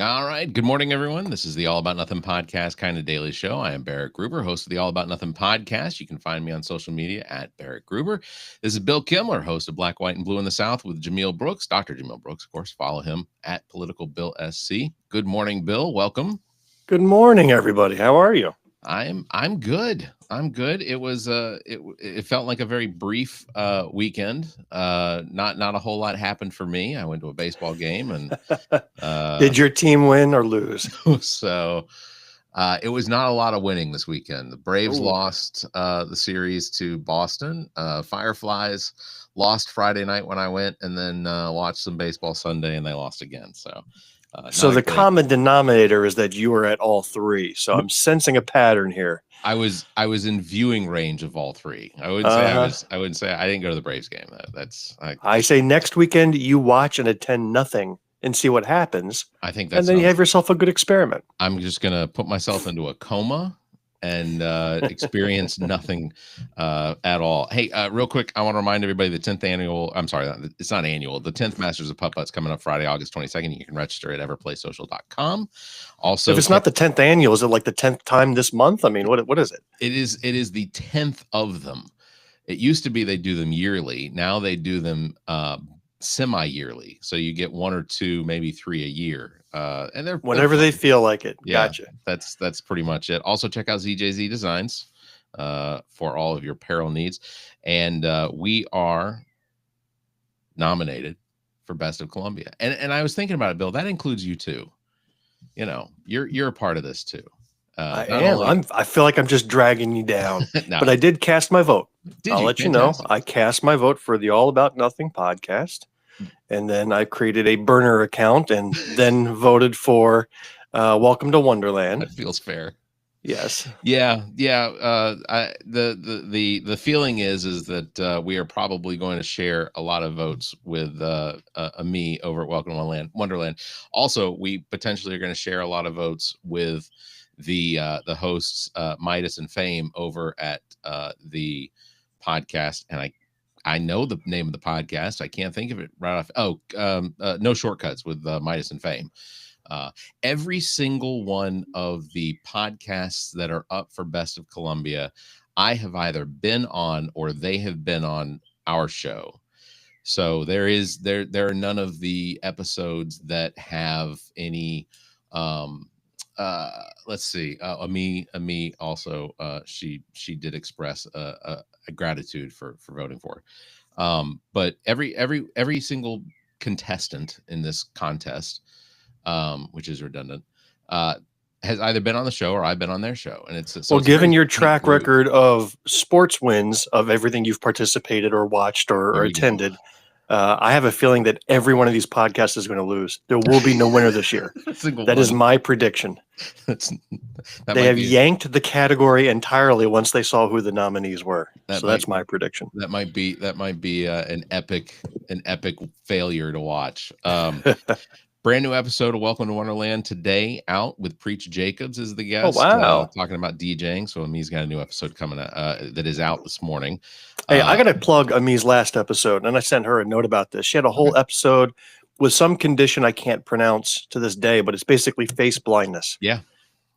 All right. Good morning, everyone. This is the All About Nothing podcast, kind of daily show. I am Barrett Gruber, host of the All About Nothing podcast. You can find me on social media at Barrett Gruber. This is Bill Kimler, host of Black, White, and Blue in the South with Jameel Brooks, Dr. Jameel Brooks, of course. Follow him at Political Bill SC. Good morning, Bill. Welcome. Good morning, everybody. How are you? I'm good. I'm good. It was it felt like a very brief weekend. Not a whole lot happened for me. I went to a baseball game and Did your team win or lose? so it was not a lot of winning this weekend. The Braves Ooh. lost the series to Boston. Fireflies lost Friday night when I went, and then watched some baseball Sunday, and they lost again. So the common denominator is that you were at all three. So I'm sensing a pattern here. I was in viewing range of all three. I wouldn't say I didn't go to the Braves game. I say next weekend you watch and attend nothing and see what happens. I think that's, and then you have yourself a good experiment. I'm just gonna put myself into a coma and experience nothing at all. Hey, real quick, I want to remind everybody the 10th annual, I'm sorry, it's not annual, the 10th Masters of Putt-Putt's coming up Friday, August 22nd. You can register at everplaysocial.com. Also, if it's not the 10th annual, is it like the 10th time this month? I mean, what is it? It is the 10th of them. It used to be they do them yearly. Now they do them semi-yearly. So you get one or two, maybe three a year. And they're whenever they feel like it. Yeah, gotcha. That's pretty much it. Also check out ZJZ Designs for all of your apparel needs. And we are nominated for Best of Columbia. And I was thinking about it, Bill, that includes you too. You know, you're a part of this too. I am. I feel like I'm just dragging you down. No. But I did cast my vote. I'll let you know. Fantastic. I cast my vote for the All About Nothing podcast. And then I created a burner account and then voted for Welcome to Wonderland. That feels fair. Yes. Yeah. The feeling is that we are probably going to share a lot of votes with me over at Welcome to Wonderland. Also, we potentially are going to share a lot of votes with the hosts Midas and Fame over at the podcast, and I know the name of the podcast. I can't think of it right off. No Shortcuts with Midas and Fame. Every single one of the podcasts that are up for Best of Columbia, I have either been on or they have been on our show. So there are none of the episodes that have any let's see. Ami also she did express a gratitude for voting for. But every single contestant in this contest, which is redundant, has either been on the show or I've been on their show. And it's given your track record of sports wins of everything you've participated or watched or attended, I have a feeling that every one of these podcasts is going to lose. There will be no winner this year. That is my prediction. They have yanked the category entirely once they saw who the nominees were. That's my prediction. That might be an epic failure to watch. Brand new episode of Welcome to Wonderland today, out with Preach Jacobs as the guest. Oh, wow. Talking about DJing. So Ami's got a new episode coming that is out this morning. Hey, I got to plug Ami's last episode, and I sent her a note about this. She had a whole episode with some condition I can't pronounce to this day, but it's basically face blindness. Yeah.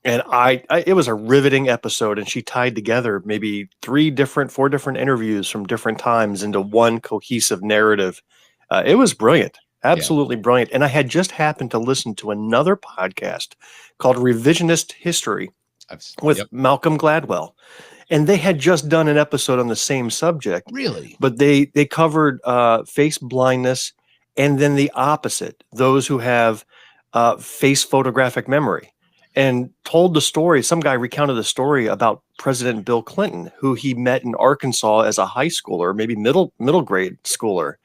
And it was a riveting episode, and she tied together maybe 4 different interviews from different times into one cohesive narrative. It was brilliant. Absolutely brilliant. And I had just happened to listen to another podcast called Revisionist History with Malcolm Gladwell. And they had just done an episode on the same subject. Really? But they covered face blindness and then the opposite, those who have face photographic memory, and told the story. Some guy recounted the story about President Bill Clinton, who he met in Arkansas as a high schooler, maybe middle grade schooler,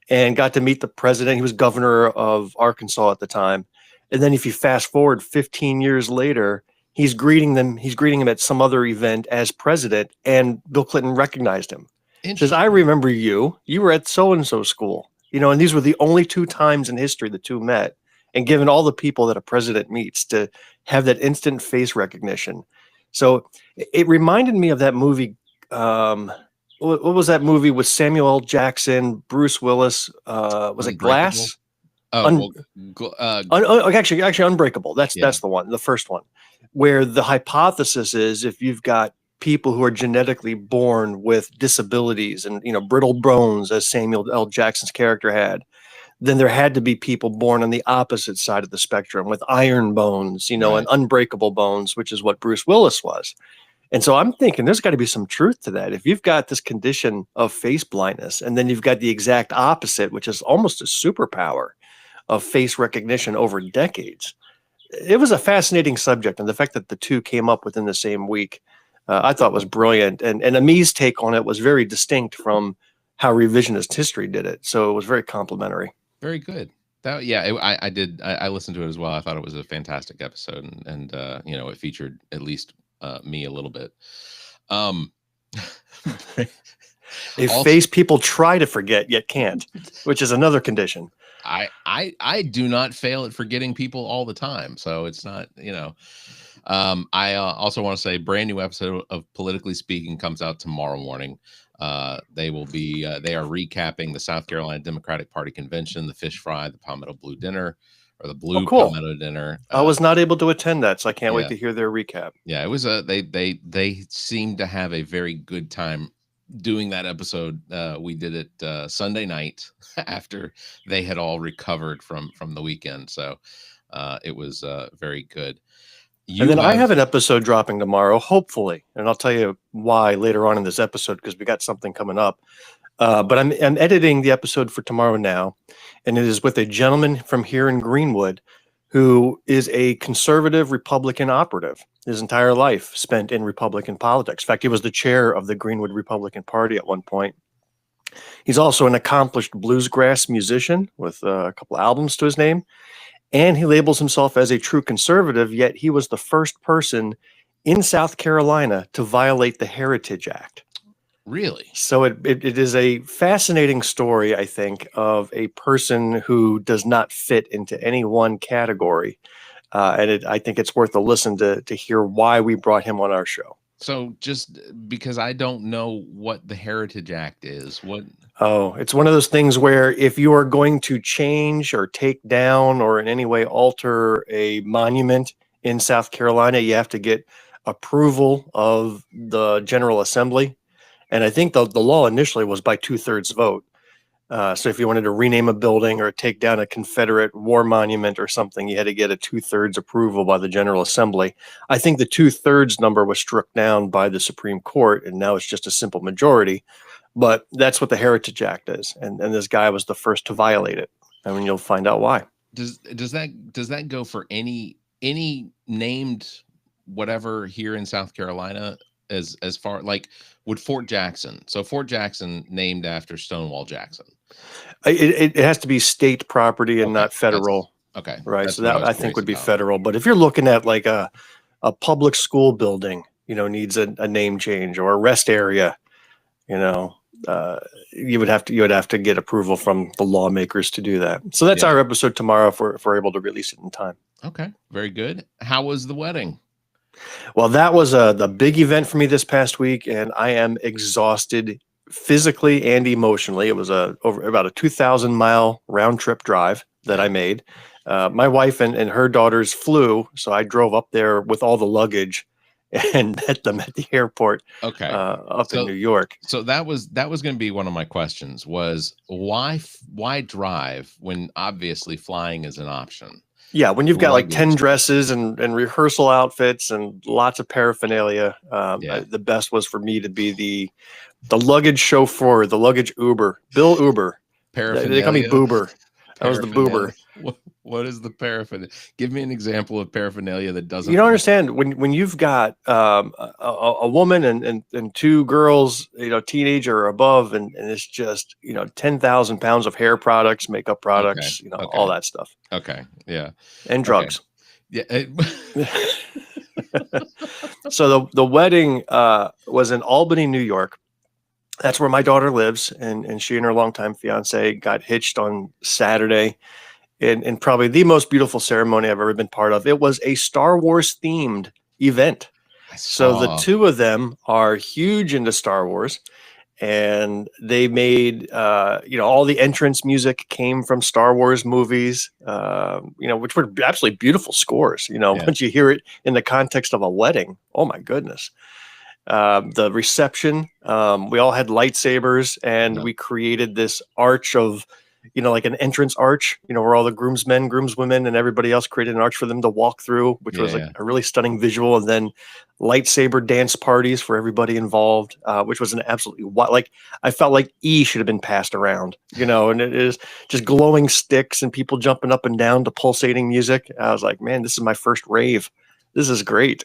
and got to meet the president. He was governor of Arkansas at the time. And then if you fast forward 15 years later, he's greeting him at some other event as president, and Bill Clinton recognized him. He says, I remember you were at so-and-so school, and these were the only 2 times in history the two met. And given all the people that a president meets, to have that instant face recognition. So it reminded me of that movie. What was that movie with Samuel L. Jackson, Bruce Willis? Was it Glass? Oh, Un, well, actually, Unbreakable. That's yeah, the one, the first one, where the hypothesis is if you've got people who are genetically born with disabilities and brittle bones, as Samuel L. Jackson's character had, then there had to be people born on the opposite side of the spectrum with iron bones, and right. unbreakable bones, which is what Bruce Willis was. And so I'm thinking there's got to be some truth to that. If you've got this condition of face blindness, and then you've got the exact opposite, which is almost a superpower of face recognition over decades. It was a fascinating subject, and the fact that the two came up within the same week, I thought was brilliant. And Ami's take on it was very distinct from how revisionist history did it. So it was very complimentary. Very good. That yeah, I did. I listened to it as well. I thought it was a fantastic episode, and it featured at least me a little bit. Um, A also, face people try to forget yet can't, which is another condition. I do not fail at forgetting people all the time, so it's not. I also want to say brand new episode of Politically Speaking comes out tomorrow morning. They are recapping the South Carolina Democratic Party convention, the fish fry, the palmetto blue dinner, or the blue palmetto dinner. I was not able to attend that, so I can't wait Yeah. to hear their recap. Yeah, it was they seemed to have a very good time doing that episode. We did it Sunday night after they had all recovered from the weekend, so it was very good. And then I have an episode dropping tomorrow, hopefully, and I'll tell you why later on in this episode because we got something coming up. But I'm editing the episode for tomorrow now, and it is with a gentleman from here in Greenwood who is a conservative Republican operative. His entire life spent in Republican politics. In fact, he was the chair of the Greenwood Republican Party at one point. He's also an accomplished bluesgrass musician with a couple albums to his name. And he labels himself as a true conservative, yet he was the first person in South Carolina to violate the Heritage Act. Really? So it is a fascinating story, I think, of a person who does not fit into any one category. I think it's worth a listen to hear why we brought him on our show. So just because I don't know what the Heritage Act is, what? Oh, it's one of those things where if you are going to change or take down or in any way alter a monument in South Carolina, you have to get approval of the General Assembly. And I think the law initially was by 2/3 vote. So if you wanted to rename a building or take down a Confederate war monument or something, you had to get a 2/3 approval by the General Assembly. I think the 2/3 number was struck down by the Supreme Court, and now it's just a simple majority. But that's what the Heritage Act is, and this guy was the first to violate it. I mean, you'll find out why. Does that go for any named whatever here in South Carolina as far like would Fort Jackson? So Fort Jackson named after Stonewall Jackson. It has to be state property and not federal. Okay. Right. So that I think would be federal. But if you're looking at like a public school building, needs a name change or a rest area, you would have to get approval from the lawmakers to do that. So that's our episode tomorrow if we're able to release it in time. Okay. Very good. How was the wedding? Well, that was the big event for me this past week, and I am exhausted physically and emotionally. It was over about a 2,000-mile round trip drive that I made. My wife and her daughters flew, so I drove up there with all the luggage and met them at the airport. Okay, up in New York. So that was going to be one of my questions. Was why drive when obviously flying is an option? Yeah, when you've got like 10 dresses and rehearsal outfits and lots of paraphernalia, the best was for me to be the luggage chauffeur, the luggage Uber, Bill Uber. They call me Boober. I was the Boober. What is the paraphernalia? Give me an example of paraphernalia that doesn't. You don't understand when you've got a woman and two girls, teenager or above, and it's just 10,000 pounds of hair products, makeup products, all that stuff. Okay, yeah, and drugs. Yeah. So the wedding was in Albany, New York. That's where my daughter lives, and she and her longtime fiance got hitched on Saturday. In probably the most beautiful ceremony I've ever been part of. It was a Star Wars themed event. So the two of them are huge into Star Wars, and they made all the entrance music came from Star Wars movies, which were absolutely beautiful scores. Yeah. Once you hear it in the context of a wedding, oh my goodness. The reception, we all had lightsabers, and Yeah. we created this arch of, like an entrance arch, where all the groomsmen, groomswomen, and everybody else created an arch for them to walk through, which was Yeah. a really stunning visual. And then lightsaber dance parties for everybody involved, which was an absolutely I felt like should have been passed around, and it is just glowing sticks and people jumping up and down to pulsating music. I was like, man, this is my first rave. This is great.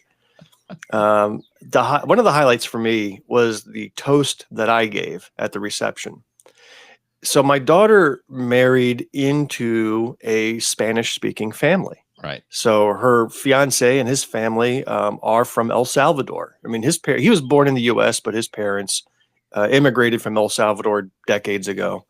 One of the highlights for me was the toast that I gave at the reception. So my daughter married into a Spanish-speaking family. Right. So her fiance and his family are from El Salvador. I mean, he was born in the U.S., but his parents immigrated from El Salvador decades ago.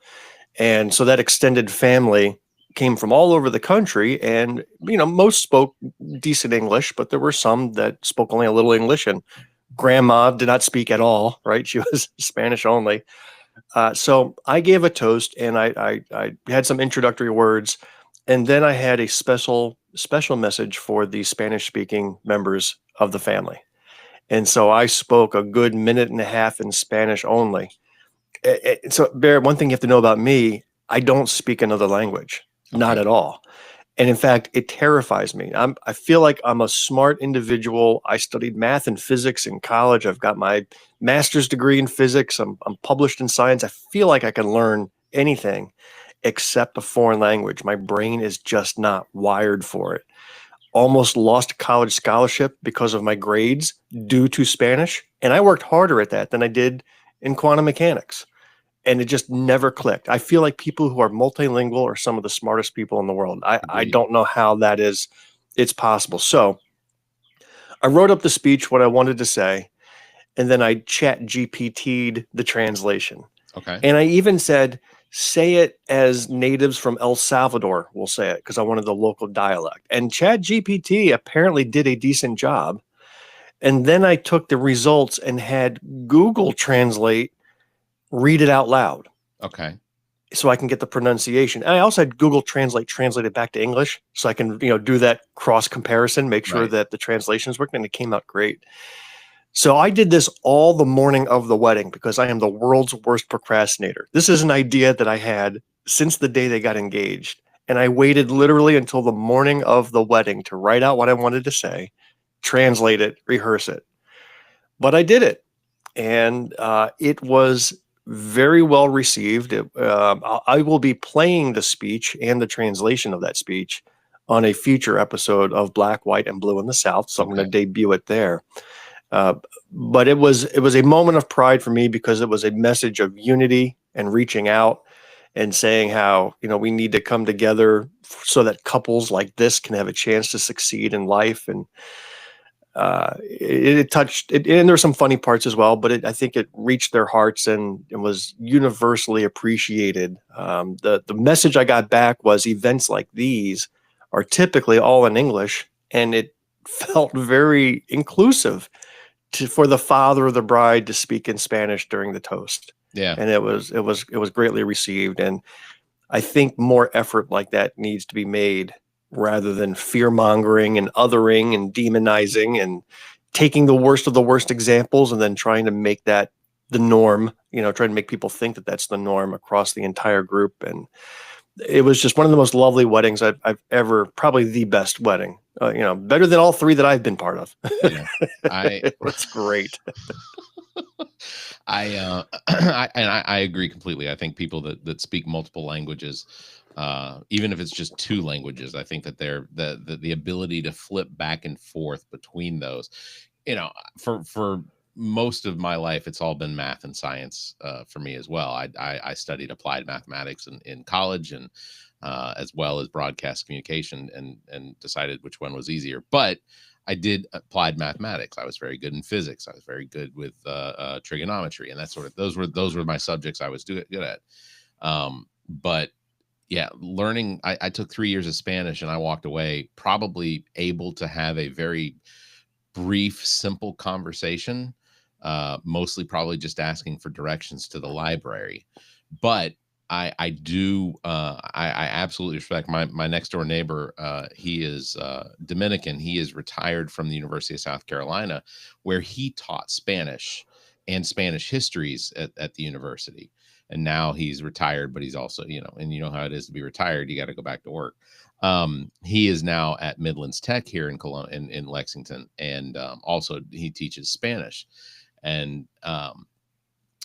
And so that extended family came from all over the country, and most spoke decent English, but there were some that spoke only a little English, and grandma did not speak at all, right? She was Spanish only. So I gave a toast, and I had some introductory words, and then I had a special message for the Spanish speaking members of the family. And so I spoke a good minute and a half in Spanish only. So, Barrett, one thing you have to know about me, I don't speak another language, not Okay. at all. And in fact, it terrifies me. I feel like I'm a smart individual. I studied math and physics in college. I've got my master's degree in physics. I'm published in science. I feel like I can learn anything except a foreign language. My brain is just not wired for it. Almost lost a college scholarship because of my grades due to Spanish. And I worked harder at that than I did in quantum mechanics. And it just never clicked. I feel like people who are multilingual are some of the smartest people in the world. I Agreed. don't know how that is. It's possible. So I wrote up the speech, what I wanted to say, and then I chat GPT'd the translation. Okay. And I even said, say it as natives from El Salvador will say it, because I wanted the local dialect. And Chat GPT apparently did a decent job. And then I took the results and had Google Translate read it out loud, Okay. so I can get the pronunciation. And I also had Google Translate it back to English, so I can do that cross comparison, make sure Right. that the translations worked, and it came out great. So I did this all the morning of the wedding because I am the world's worst procrastinator. This is an idea that I had since the day they got engaged, and I waited literally until the morning of the wedding to write out what I wanted to say, translate it, rehearse it. But I did it, and it was very well received. I will be playing the speech and the translation of that speech on a future episode of Black, White, and Blue in the South. So I'm going to debut it there. But it was a moment of pride for me because it was a message of unity and reaching out and saying how we need to come together so that couples like this can have a chance to succeed in life. And it touched it, and there's some funny parts as well, but I think it reached their hearts and was universally appreciated. The message I got back was events like these are typically all in English, and it felt very inclusive for the father of the bride to speak in Spanish during the toast. Yeah. And it was greatly received. And I think more effort like that needs to be made, rather than fear mongering and othering and demonizing and taking the worst of the worst examples and then trying to make that the norm, trying to make people think that that's the norm across the entire group. And it was just one of the most lovely weddings I've ever, probably the best wedding, better than all three that I've been part of. Yeah. It was great. I agree completely. I think people that speak multiple languages, even if it's just two languages, I think that they're the ability to flip back and forth between those, for most of my life, it's all been math and science for me as well. I studied applied mathematics in college, and as well as broadcast communication, and decided which one was easier. But I did applied mathematics. I was very good in physics. I was very good with trigonometry and that sort of. Those were my subjects I was good at. But yeah, learning. I took 3 years of Spanish, and I walked away probably able to have a very brief, simple conversation mostly probably just asking for directions to the library. But I do I absolutely respect my next door neighbor. He is Dominican. He is retired from the University of South Carolina, where he taught Spanish and Spanish histories at the university. And now he's retired, but he's also, and you know how it is to be retired, you got to go back to work. He is now at Midlands Tech here in Cologne, in Lexington, and also he teaches Spanish. And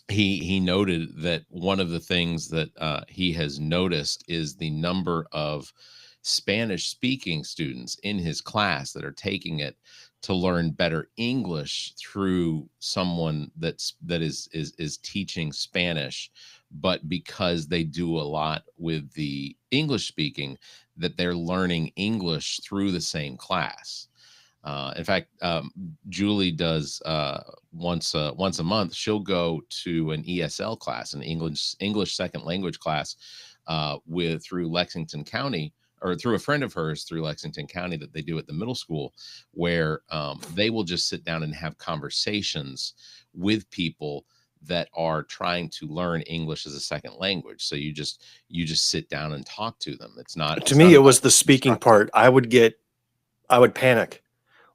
he noted that one of the things that he has noticed is the number of Spanish speaking students in his class that are taking it to learn better English through someone that is teaching Spanish, but because they do a lot with the English speaking, that they're learning English through the same class. In fact, Julie does once a month. She'll go to an ESL class, an English second language class, with through Lexington County, or through a friend of hers through Lexington County, that they do at the middle school, where they will just sit down and have conversations with people that are trying to learn English as a second language. So you just sit down and talk to them. It's not. To It's not me, it about was the speaking instructing. part. I would panic.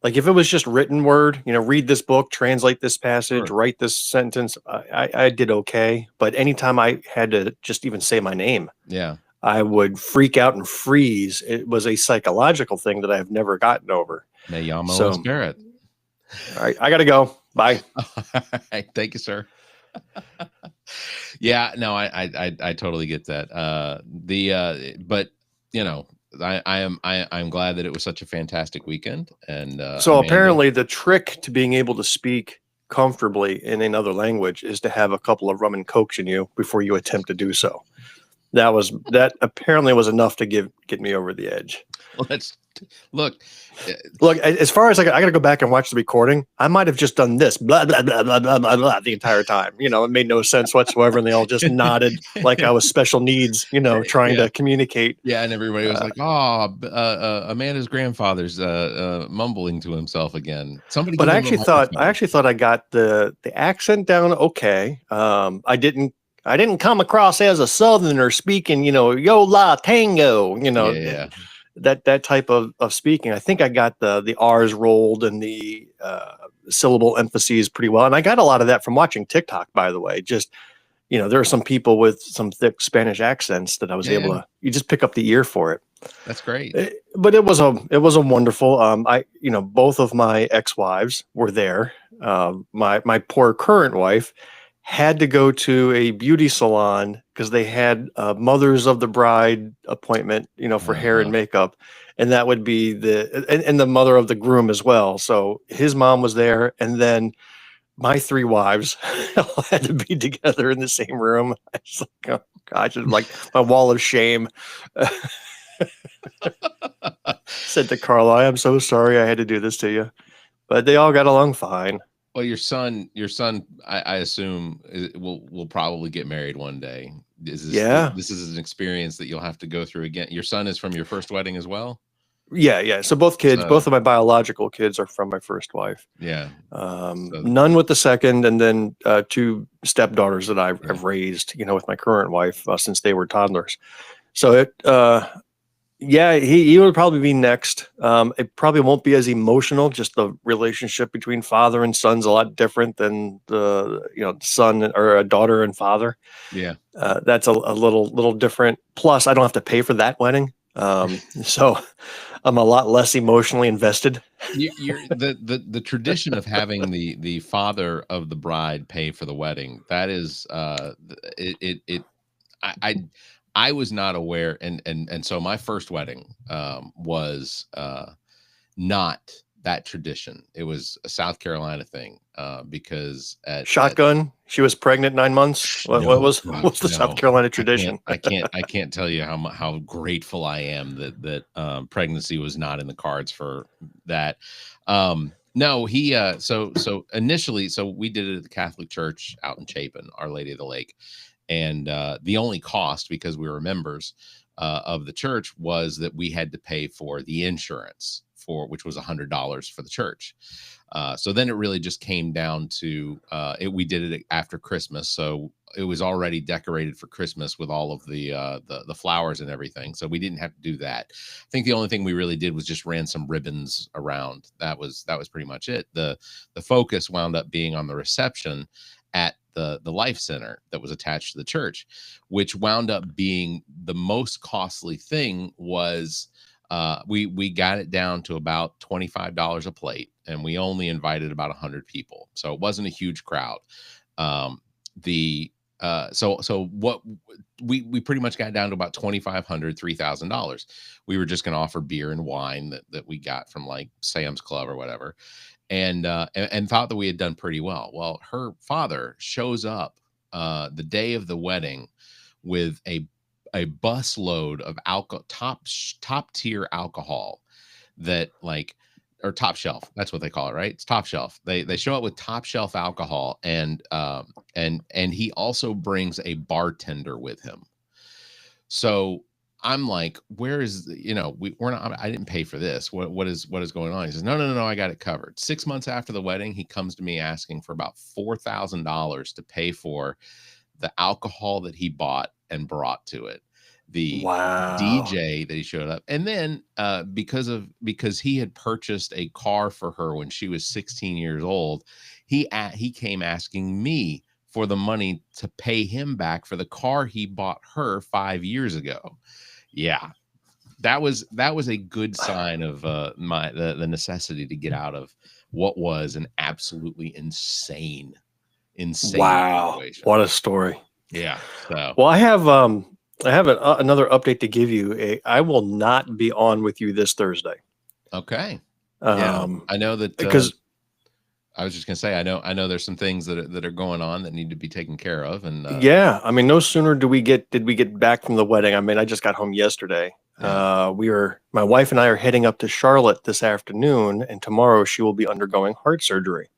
Like if it was just written word, read this book, translate this passage, Sure. write this sentence, I did okay. But anytime I had to just even say my name, Yeah. I would freak out and freeze. It was a psychological thing that I've never gotten over. Me llamo es So, Barrett. all right, I got to go. Bye. All right, thank you, sir. Yeah, no, I totally get that. But I'm glad that it was such a fantastic weekend. And So Amanda, apparently, the trick to being able to speak comfortably in another language is to have a couple of rum and cokes in you before you attempt to do so. That apparently was enough to get me over the edge. well, let's look. uh, Look, as far as I got to go back and watch the recording, I might have just done this blah blah blah blah blah blah, blah the entire time. It made no sense whatsoever, and they all just nodded like I was special needs. Trying Yeah, to communicate. yeah, and everybody was Uh, like, "Oh, Amanda's grandfather's mumbling to himself again." Somebody but give him a I microphone. actually thought I got the accent down okay. I didn't come across as a Southerner speaking, yo la tango, Yeah, yeah, that type of speaking. I think I got the R's rolled and the syllable emphases pretty well, and I got a lot of that from watching TikTok. By the way, just there are some people with some thick Spanish accents that I was yeah, able yeah. to. You just pick up the ear for it. That's great. But it was a wonderful. Both of my ex-wives were there. My poor current wife had to go to a beauty salon because they had a mothers of the bride appointment, for hair and Uh-huh. makeup, and that would be and the mother of the groom as well. So his mom was there, and then my three wives all had to be together in the same room. I was like, oh gosh, it's like my wall of shame. Said to Carla, I am so sorry I had to do this to you. But they all got along fine. Well, your son, I assume, will probably get married one day. Yeah. This is an experience that you'll have to go through again. Your son is from your first wedding as well? Yeah, yeah. So So, both of my biological kids are from my first wife. yeah. So, None with the second, and then two stepdaughters that I've, yeah. I've raised, with my current wife since they were toddlers. So yeah, he would probably be next. It probably won't be as emotional. Just the relationship between father and son's a lot different than the son or a daughter and father. Yeah. That's a little different. Plus, I don't have to pay for that wedding, so I'm a lot less emotionally invested. You're the tradition of having the father of the bride pay for the wedding. That is it I, I I was not aware, and so my first wedding was not that tradition. It was a South Carolina thing, because at Shotgun. She was pregnant 9 months. What no, was God, what's the South no. Carolina I can't tradition? I can't I can't tell you how grateful I am that pregnancy was not in the cards for that. No, he so initially, so we did it at the Catholic Church out in Chapin, Our Lady of the Lake. And the only cost, because we were members of the church, was that we had to pay for the insurance which was $100 for the church. So then it really just came down to we did it after Christmas, so it was already decorated for Christmas with all of the flowers and everything. So we didn't have to do that. I think the only thing we really did was just ran some ribbons around. That was pretty much it. The focus wound up being on the reception at the Life Center that was attached to the church, which wound up being the most costly thing. Was we got it down to about $25 a plate, and we only invited about 100 people, so it wasn't a huge crowd. So what we pretty much got down to about $2,500, $3,000. We were just going to offer beer and wine that we got from like Sam's Club or whatever, and thought that we had done pretty well. Well, her father shows up the day of the wedding with a busload of alcohol, top tier alcohol, that like, or top shelf, that's what they call it, right? It's top shelf. They show up with top shelf alcohol, and he also brings a bartender with him. So I'm like, where is we're not, I didn't pay for this. What is going on? He says, no, I got it covered. 6 months after the wedding, he comes to me asking for about $4,000 to pay for the alcohol that he bought and brought to it, the DJ that he showed up, and then because he had purchased a car for her when she was 16 years old, he came asking me for the money to pay him back for the car he bought her 5 years ago. Yeah, that was a good sign of the necessity to get out of what was an absolutely insane situation. What a story. Yeah. So, well, I have another update to give you. I will not be on with you this Thursday. Okay. Yeah, I know that because I was just gonna say, I know there's some things that are going on that need to be taken care of, and yeah, I mean, no sooner did we get back from the wedding. I mean, I just got home yesterday. Yeah. My wife and I are heading up to Charlotte this afternoon, and tomorrow she will be undergoing heart surgery.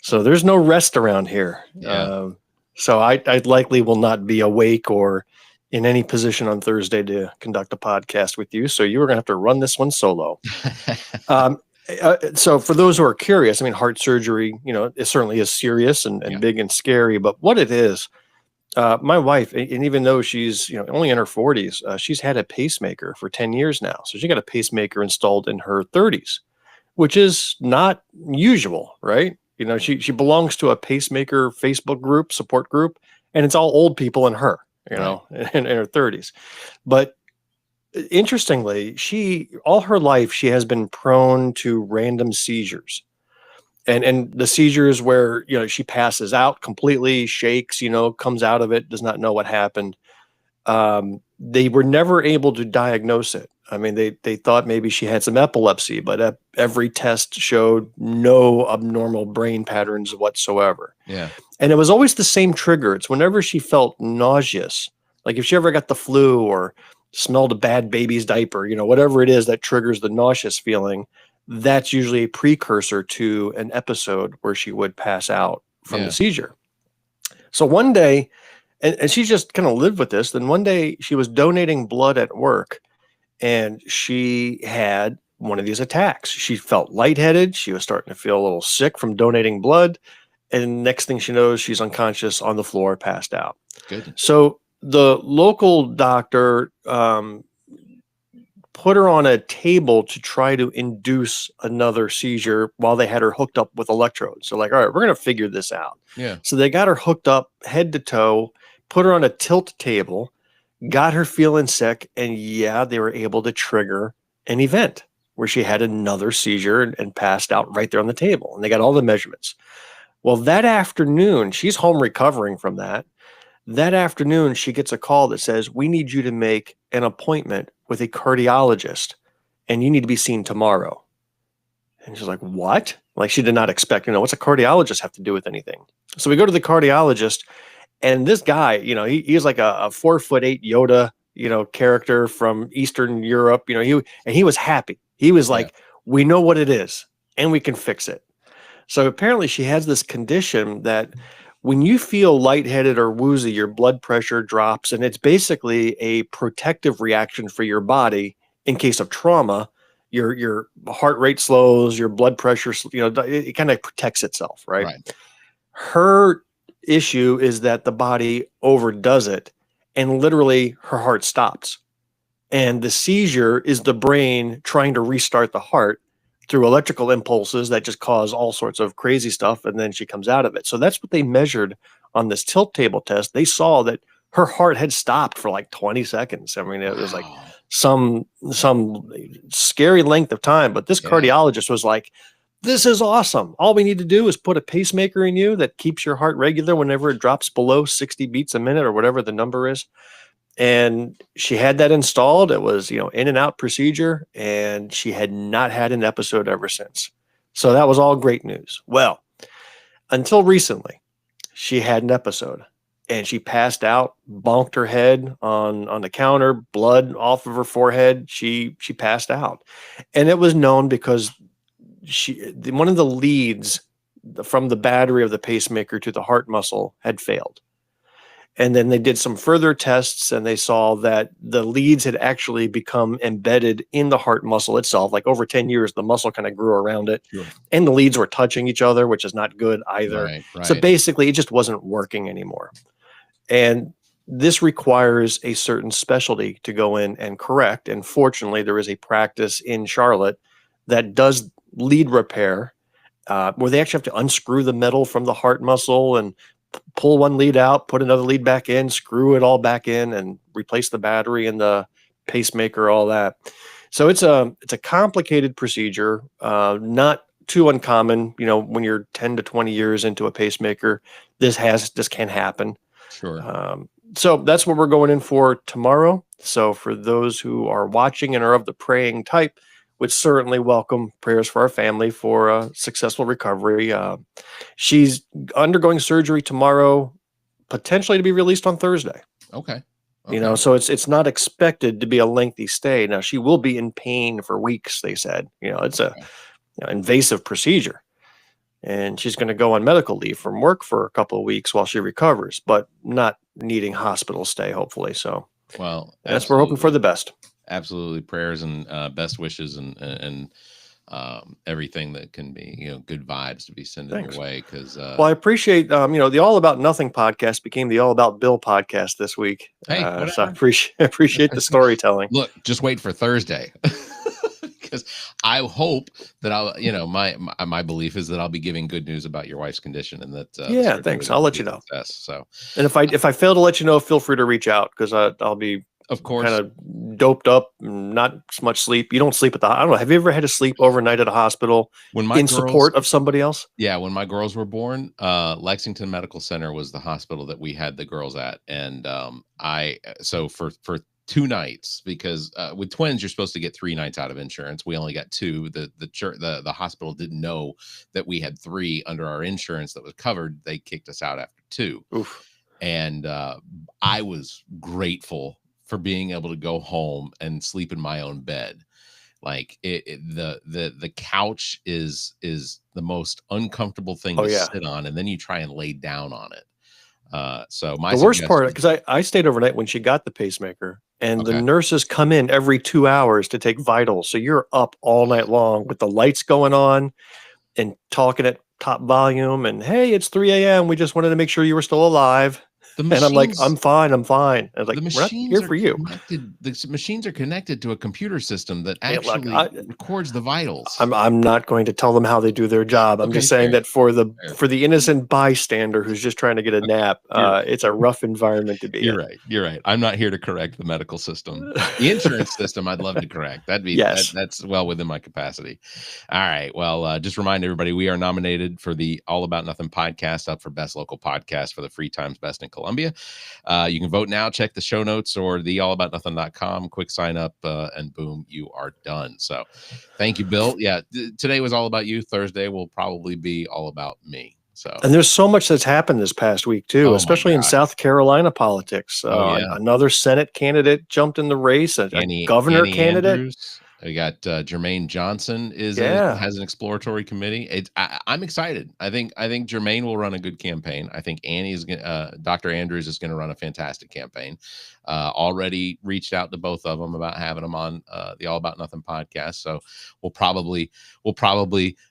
So there's no rest around here. Yeah. So I likely will not be awake or in any position on Thursday to conduct a podcast with you. So you are going to have to run this one solo. So for those who are curious, I mean, heart surgery, it certainly is serious and big and scary, but what it is, my wife, and even though she's, only in her 40s, she's had a pacemaker for 10 years now. So she got a pacemaker installed in her 30s, which is not usual, right? She belongs to a pacemaker Facebook group, support group, and it's all old people in her, in her 30s. But interestingly, all her life, she has been prone to random seizures. And the seizures where, she passes out completely, shakes, comes out of it, does not know what happened. They were never able to diagnose it. I mean, they thought maybe she had some epilepsy, but every test showed no abnormal brain patterns whatsoever. Yeah. And it was always the same trigger. It's whenever she felt nauseous, like if she ever got the flu or smelled a bad baby's diaper, whatever it is that triggers the nauseous feeling, that's usually a precursor to an episode where she would pass out from the seizure. So one day, and she just kind of lived with this. Then one day she was donating blood at work, and she had one of these attacks. She felt lightheaded. She was starting to feel a little sick from donating blood. And next thing she knows, she's unconscious on the floor, passed out. Good. So the local doctor put her on a table to try to induce another seizure while they had her hooked up with electrodes. So like, all right, we're going to figure this out. Yeah. So they got her hooked up head to toe, put her on a tilt table, got her feeling sick, and they were able to trigger an event where she had another seizure and passed out right there on the table. And they got all the measurements. Well, that afternoon, she's home recovering from that. That afternoon, she gets a call that says, we need you to make an appointment with a cardiologist, and you need to be seen tomorrow. And she's like, what? Like, she did not expect, what's a cardiologist have to do with anything? So we go to the cardiologist, and this guy, he's like a 4'8" Yoda, character from Eastern Europe. He was happy. He was like, we know what it is, and we can fix it. So apparently she has this condition that when you feel lightheaded or woozy, your blood pressure drops, and it's basically a protective reaction for your body in case of trauma. your heart rate slows, your blood pressure, it kind of protects itself, right? Right. Her issue is that the body overdoes it, and literally her heart stops. And the seizure is the brain trying to restart the heart through electrical impulses that just cause all sorts of crazy stuff. And then she comes out of it. So that's what they measured on this tilt table test. They saw that her heart had stopped for like 20 seconds. I mean, it was like some scary length of time. But this cardiologist was like, this is awesome. All we need to do is put a pacemaker in you that keeps your heart regular whenever it drops below 60 beats a minute or whatever the number is. And she had that installed. It was, in and out procedure, and she had not had an episode ever since. So that was all great news. Well, until recently, she had an episode, and she passed out, bonked her head on the counter, blood off of her forehead. She passed out, and it was known because one of the leads from the battery of the pacemaker to the heart muscle had failed. And then they did some further tests, and they saw that the leads had actually become embedded in the heart muscle itself. Like over 10 years, the muscle kind of grew around it, and the leads were touching each other, which is not good either. Right. So basically, it just wasn't working anymore. And this requires a certain specialty to go in and correct. And fortunately, there is a practice in Charlotte that does lead repair, where they actually have to unscrew the metal from the heart muscle and pull one lead out, put another lead back in, screw it all back in, and replace the battery and the pacemaker, all that. So it's a complicated procedure, not too uncommon. When you're 10 to 20 years into a pacemaker, this can happen. Sure. So that's what we're going in for tomorrow. So for those who are watching and are of the praying type, would certainly welcome prayers for our family for a successful recovery. She's undergoing surgery tomorrow, potentially to be released on Thursday. Okay. So it's not expected to be a lengthy stay. Now, she will be in pain for weeks, they said. It's a invasive procedure, and she's going to go on medical leave from work for a couple of weeks while she recovers, but not needing hospital stay, hopefully. So, well, that's we're hoping for the best. Absolutely, prayers and best wishes and everything that can be good vibes to be sent your way. Because I appreciate the All About Nothing podcast became the All About Bill podcast this week. Hey, so I appreciate the storytelling. Look, just wait for Thursday. Because I hope that I'll, my belief is that I'll be giving good news about your wife's condition, and that thanks. I'll let you know. So, and if I fail to let you know, feel free to reach out, because I'll be, of course, kind of doped up, not much sleep. You don't sleep I don't know. Have you ever had to sleep overnight at a hospital support of somebody else? Yeah, when my girls were born, Lexington Medical Center was the hospital that we had the girls at, and so for 2 nights, because with twins you're supposed to get 3 nights out of insurance. We only got 2. The hospital didn't know that we had 3 under our insurance that was covered. They kicked us out after 2. Oof. And I was grateful for being able to go home and sleep in my own bed. Like the couch is the most uncomfortable thing to sit on, and then you try and lay down on it. So the worst part, because I stayed overnight when she got the pacemaker, and the nurses come in every 2 hours to take vitals. So you're up all night long with the lights going on and talking at top volume. And hey, it's 3 a.m. We just wanted to make sure you were still alive. And I'm like, I'm fine. I was like, we're not here for you. The machines are connected to a computer system that actually records the vitals. I'm not going to tell them how they do their job. I'm just saying that for the innocent bystander who's just trying to get a nap, it's a rough environment to be in. You're right. I'm not here to correct the medical system. The insurance system, I'd love to correct. That'd be that's well within my capacity. All right. Well, just remind everybody, we are nominated for the All About Nothing podcast, up for Best Local Podcast for the Free Times Best in Columbia. You can vote now. Check the show notes or the allaboutnothing.com. Quick sign up, and boom, you are done. So thank you, Bill. Yeah, today was all about you. Thursday will probably be all about me. So, and there's so much that's happened this past week too, especially in South Carolina politics. Another Senate candidate jumped in the race, a governor candidate. We got Jermaine Johnson Yeah. has an exploratory committee. I'm excited. I think Jermaine will run a good campaign. I think Dr. Andrews is going to run a fantastic campaign. Already reached out to both of them about having them on the All About Nothing podcast. So we'll probably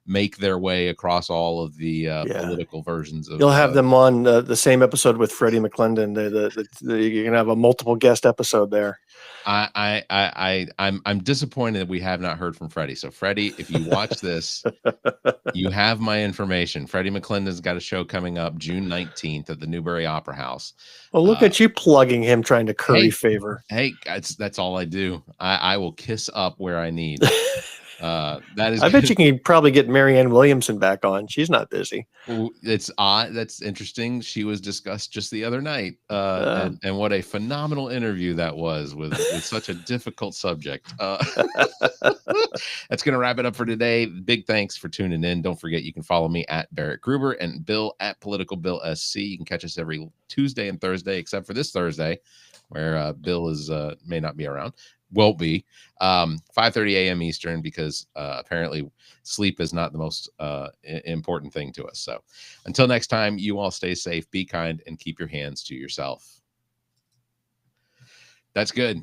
make their way across all of the Yeah. political versions of. You'll have them on the same episode with Freddie McClendon. You're gonna have a multiple guest episode there. I'm disappointed that we have not heard from Freddie. So Freddie, if you watch this, you have my information. Freddie McClendon's got a show coming up June 19th at the Newbury Opera House. Well, look at you plugging him, trying to curry favor. Hey, that's all I do. I will kiss up where I need. That is. I bet you can probably get Marianne Williamson back on. She's not busy. It's odd. That's interesting. She was discussed just the other night, and what a phenomenal interview that was with such a difficult subject. That's going to wrap it up for today. Big thanks for tuning in. Don't forget you can follow me at Barrett Gruber and Bill at Political Bill SC. You can catch us every Tuesday and Thursday, except for this Thursday, where Bill is may not be around. Won't be 5:30 a.m. Eastern, because apparently sleep is not the most important thing to us. So until next time, you all stay safe, be kind, and keep your hands to yourself. That's good.